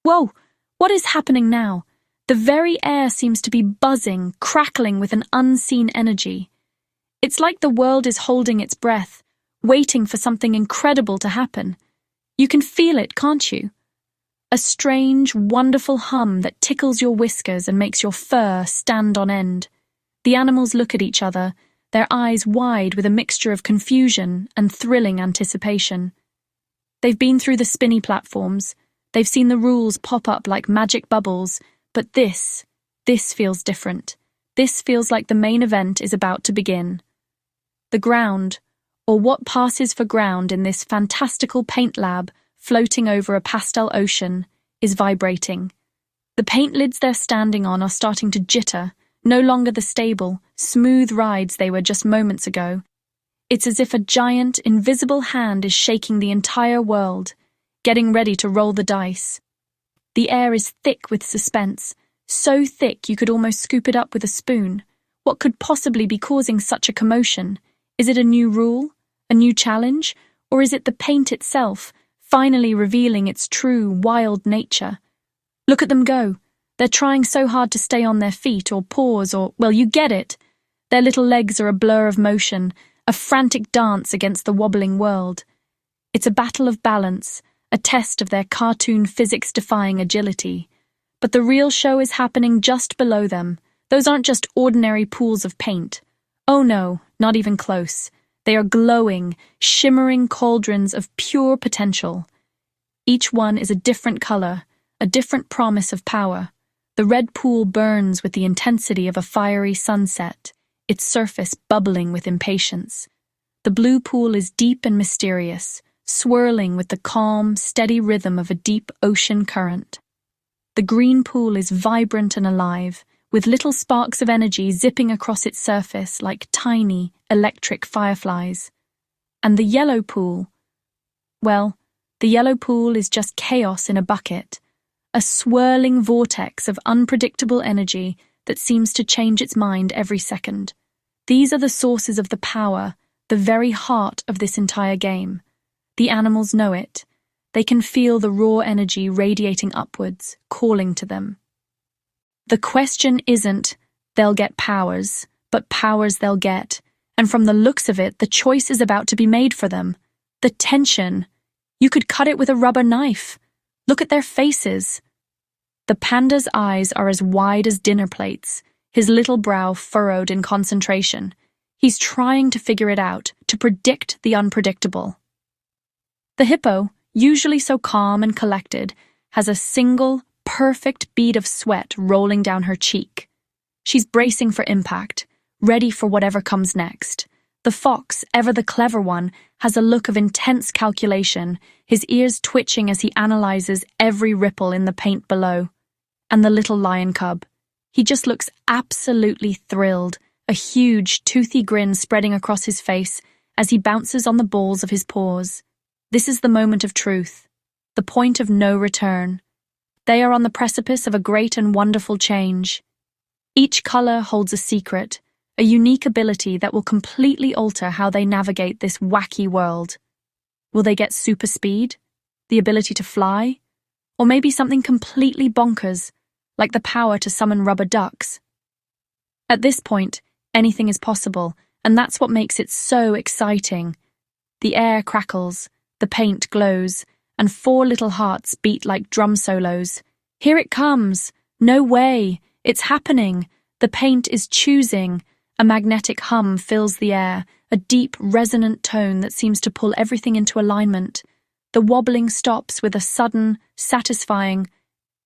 Whoa, what is happening now? The very air seems to be buzzing, crackling with an unseen energy. It's like the world is holding its breath, waiting for something incredible to happen. You can feel it, can't you? A strange, wonderful hum that tickles your whiskers and makes your fur stand on end. The animals look at each other, their eyes wide with a mixture of confusion and thrilling anticipation. They've been through the spinny platforms, they've seen the rules pop up like magic bubbles, but this feels different. This feels like the main event is about to begin. The ground, or what passes for ground in this fantastical paint lab floating over a pastel ocean, is vibrating. The paint lids they're standing on are starting to jitter, no longer the stable, smooth rides they were just moments ago. It's as if a giant, invisible hand is shaking the entire world, getting ready to roll the dice. The air is thick with suspense, so thick you could almost scoop it up with a spoon. What could possibly be causing such a commotion? Is it a new rule? A new challenge? Or is it the paint itself, finally revealing its true, wild nature? Look at them go. They're trying so hard to stay on their feet or pause or, well, you get it. Their little legs are a blur of motion, a frantic dance against the wobbling world. It's a battle of balance, a test of their cartoon physics-defying agility. But the real show is happening just below them. Those aren't just ordinary pools of paint. Oh no, not even close. They are glowing, shimmering cauldrons of pure potential. Each one is a different color, a different promise of power. The red pool burns with the intensity of a fiery sunset, its surface bubbling with impatience. The blue pool is deep and mysterious, swirling with the calm, steady rhythm of a deep ocean current. The green pool is vibrant and alive, with little sparks of energy zipping across its surface like tiny, electric fireflies. And the yellow pool, well, the yellow pool is just chaos in a bucket, a swirling vortex of unpredictable energy that seems to change its mind every second. These are the sources of the power, the very heart of this entire game. The animals know it. They can feel the raw energy radiating upwards, calling to them. The question isn't, they'll get powers, but powers they'll get. And from the looks of it, the choice is about to be made for them. The tension. You could cut it with a rubber knife. Look at their faces. The panda's eyes are as wide as dinner plates, his little brow furrowed in concentration. He's trying to figure it out, to predict the unpredictable. The hippo, usually so calm and collected, has a single, perfect bead of sweat rolling down her cheek. She's bracing for impact, ready for whatever comes next. The fox, ever the clever one, has a look of intense calculation, his ears twitching as he analyzes every ripple in the paint below. And the little lion cub. He just looks absolutely thrilled, a huge, toothy grin spreading across his face as he bounces on the balls of his paws. This is the moment of truth, the point of no return. They are on the precipice of a great and wonderful change. Each color holds a secret, a unique ability that will completely alter how they navigate this wacky world. Will they get super speed? The ability to fly? Or maybe something completely bonkers, like the power to summon rubber ducks? At this point, anything is possible, and that's what makes it so exciting. The air crackles, the paint glows, and 4 little hearts beat like drum solos. Here it comes! No way! It's happening! The paint is choosing. A magnetic hum fills the air, a deep, resonant tone that seems to pull everything into alignment. The wobbling stops with a sudden, satisfying,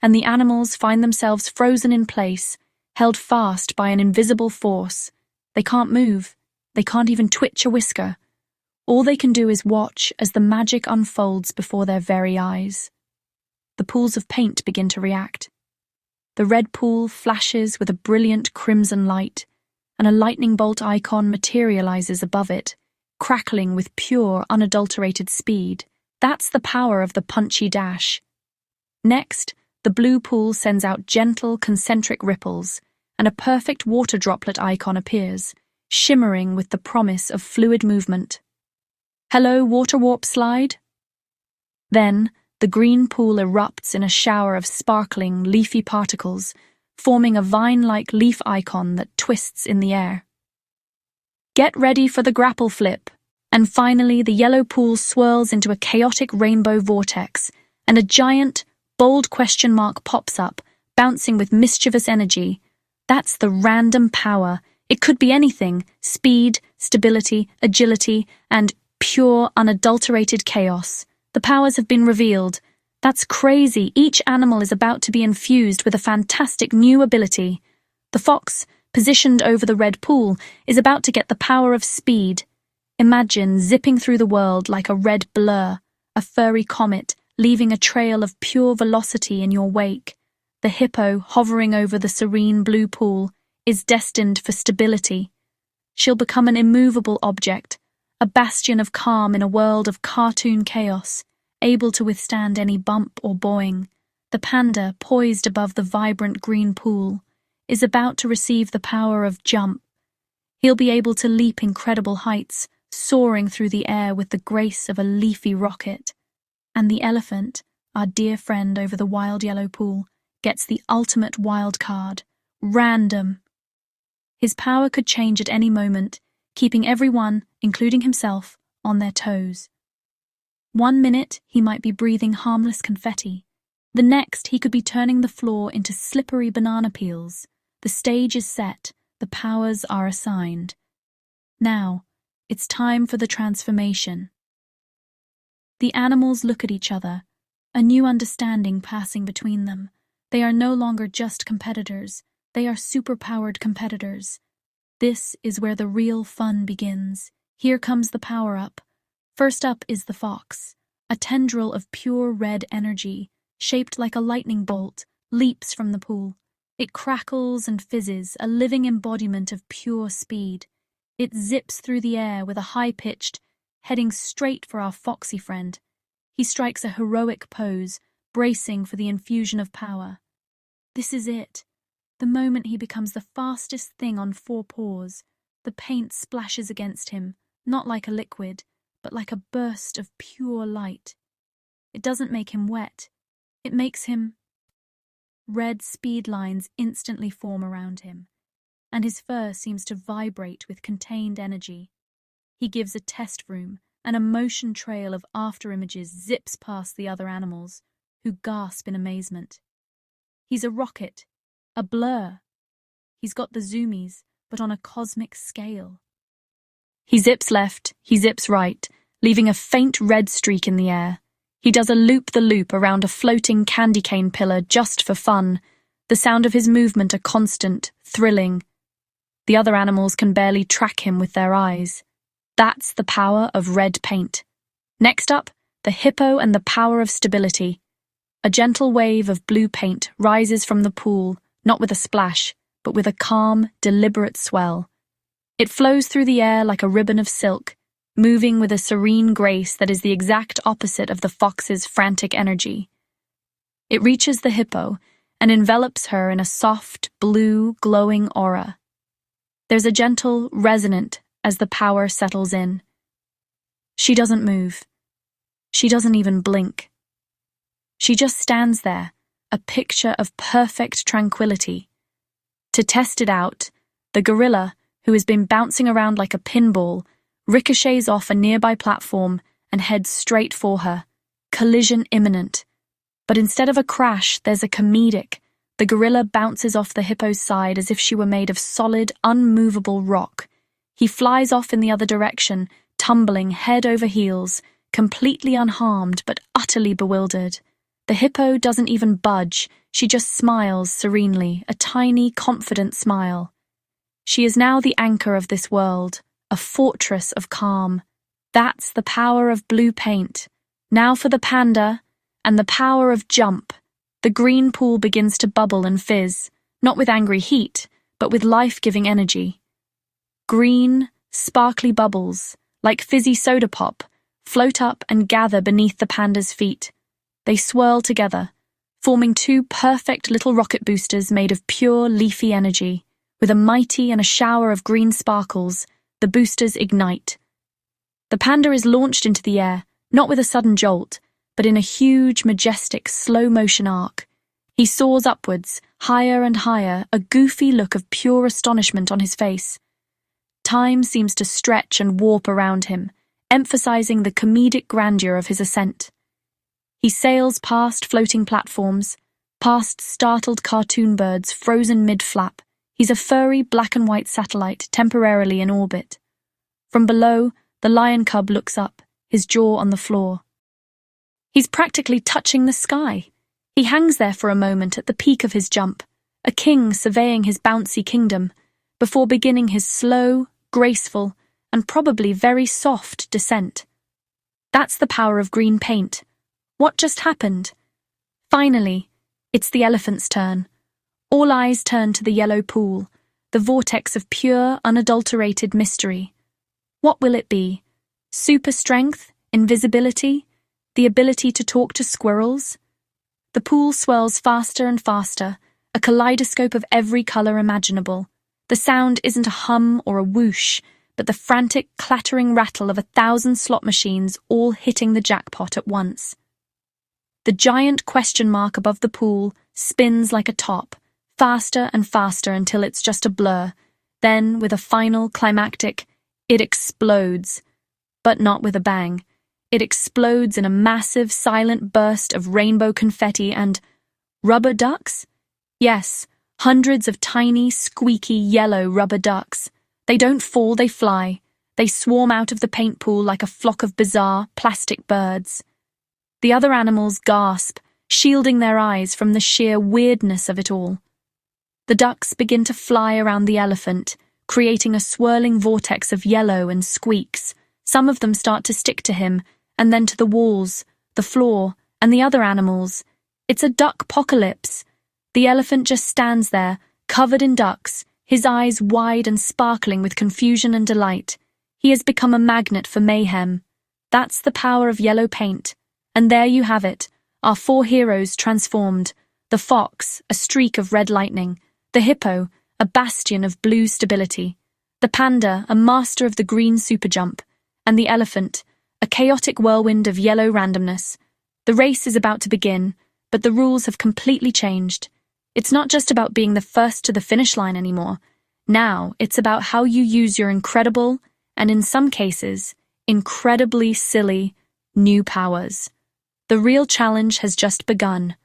and the animals find themselves frozen in place, held fast by an invisible force. They can't move. They can't even twitch a whisker. All they can do is watch as the magic unfolds before their very eyes. The pools of paint begin to react. The red pool flashes with a brilliant crimson light, and a lightning bolt icon materializes above it, crackling with pure, unadulterated speed. That's the power of the punchy dash. Next, the blue pool sends out gentle, concentric ripples, and a perfect water droplet icon appears, shimmering with the promise of fluid movement. Hello, water warp slide? Then, the the green pool erupts in a shower of sparkling, leafy particles, forming a vine-like leaf icon that twists in the air. Get ready for the grapple flip. And finally, the yellow pool swirls into a chaotic rainbow vortex, and a giant, bold question mark pops up, bouncing with mischievous energy. That's the random power. It could be anything: speed, stability, agility, and pure, unadulterated chaos. The powers have been revealed. That's crazy. Each animal is about to be infused with a fantastic new ability. The fox, positioned over the red pool, is about to get the power of speed. Imagine zipping through the world like a red blur, a furry comet, leaving a trail of pure velocity in your wake. The hippo, hovering over the serene blue pool, is destined for stability. She'll become an immovable object, a bastion of calm in a world of cartoon chaos, able to withstand any bump or boing. The panda, poised above the vibrant green pool, is about to receive the power of jump. He'll be able to leap incredible heights, soaring through the air with the grace of a leafy rocket. And the elephant, our dear friend over the wild yellow pool, gets the ultimate wild card: random. His power could change at any moment, keeping everyone, including himself, on their toes. 1 minute, he might be breathing harmless confetti. The next, he could be turning the floor into slippery banana peels. The stage is set. The powers are assigned. Now, it's time for the transformation. The animals look at each other, a new understanding passing between them. They are no longer just competitors. They are superpowered competitors. This is where the real fun begins. Here comes the power-up. First up is the fox. A tendril of pure red energy, shaped like a lightning bolt, leaps from the pool. It crackles and fizzes, a living embodiment of pure speed. It zips through the air with a high-pitched, heading straight for our foxy friend. He strikes a heroic pose, bracing for the infusion of power. This is it. The moment he becomes the fastest thing on 4 paws, the paint splashes against him, not like a liquid, but like a burst of pure light. It doesn't make him wet. It makes him... Red speed lines instantly form around him, and his fur seems to vibrate with contained energy. He gives a test room, and a motion trail of afterimages zips past the other animals, who gasp in amazement. He's a rocket, a blur. He's got the zoomies, but on a cosmic scale. He zips left, he zips right, leaving a faint red streak in the air. He does a loop-the-loop around a floating candy cane pillar just for fun. The sound of his movement a constant, thrilling. The other animals can barely track him with their eyes. That's the power of red paint. Next up, the hippo and the power of stability. A gentle wave of blue paint rises from the pool, not with a splash, but with a calm, deliberate swell. It flows through the air like a ribbon of silk, moving with a serene grace that is the exact opposite of the fox's frantic energy. It reaches the hippo and envelops her in a soft, blue, glowing aura. There's a gentle, resonant as the power settles in. She doesn't move. She doesn't even blink. She just stands there, a picture of perfect tranquility. To test it out, the gorilla, who has been bouncing around like a pinball, ricochets off a nearby platform and heads straight for her. Collision imminent. But instead of a crash, there's a comedic. The gorilla bounces off the hippo's side as if she were made of solid, unmovable rock. He flies off in the other direction, tumbling head over heels, completely unharmed but utterly bewildered. The hippo doesn't even budge. She just smiles serenely, a tiny, confident smile. She is now the anchor of this world, a fortress of calm. That's the power of blue paint. Now for the panda, and the power of jump. The green pool begins to bubble and fizz, not with angry heat, but with life-giving energy. Green, sparkly bubbles, like fizzy soda pop, float up and gather beneath the panda's feet. They swirl together, forming 2 perfect little rocket boosters made of pure leafy energy. With a mighty and a shower of green sparkles, the boosters ignite. The panda is launched into the air, not with a sudden jolt, but in a huge, majestic, slow-motion arc. He soars upwards, higher and higher, a goofy look of pure astonishment on his face. Time seems to stretch and warp around him, emphasizing the comedic grandeur of his ascent. He sails past floating platforms, past startled cartoon birds frozen mid-flap. He's a furry black and white satellite temporarily in orbit. From below, the lion cub looks up, his jaw on the floor. He's practically touching the sky. He hangs there for a moment at the peak of his jump, a king surveying his bouncy kingdom, before beginning his slow, graceful, and probably very soft descent. That's the power of green paint. What just happened? Finally, it's the elephant's turn. All eyes turn to the yellow pool, the vortex of pure, unadulterated mystery. What will it be? Super strength? Invisibility? The ability to talk to squirrels? The pool swirls faster and faster, a kaleidoscope of every color imaginable. The sound isn't a hum or a whoosh, but the frantic, clattering rattle of 1,000 slot machines all hitting the jackpot at once. The giant question mark above the pool spins like a top, faster and faster until it's just a blur. Then, with a final, climactic, it explodes. But not with a bang. It explodes in a massive, silent burst of rainbow confetti and rubber ducks? Yes, hundreds of tiny, squeaky, yellow rubber ducks. They don't fall, they fly. They swarm out of the paint pool like a flock of bizarre, plastic birds. The other animals gasp, shielding their eyes from the sheer weirdness of it all. The ducks begin to fly around the elephant, creating a swirling vortex of yellow and squeaks. Some of them start to stick to him, and then to the walls, the floor, and the other animals. It's a duck-pocalypse. The elephant just stands there, covered in ducks, his eyes wide and sparkling with confusion and delight. He has become a magnet for mayhem. That's the power of yellow paint. And there you have it, our 4 heroes transformed. The fox, a streak of red lightning. The hippo, a bastion of blue stability. The panda, a master of the green superjump. And the elephant, a chaotic whirlwind of yellow randomness. The race is about to begin, but the rules have completely changed. It's not just about being the first to the finish line anymore. Now, it's about how you use your incredible, and in some cases, incredibly silly, new powers. The real challenge has just begun.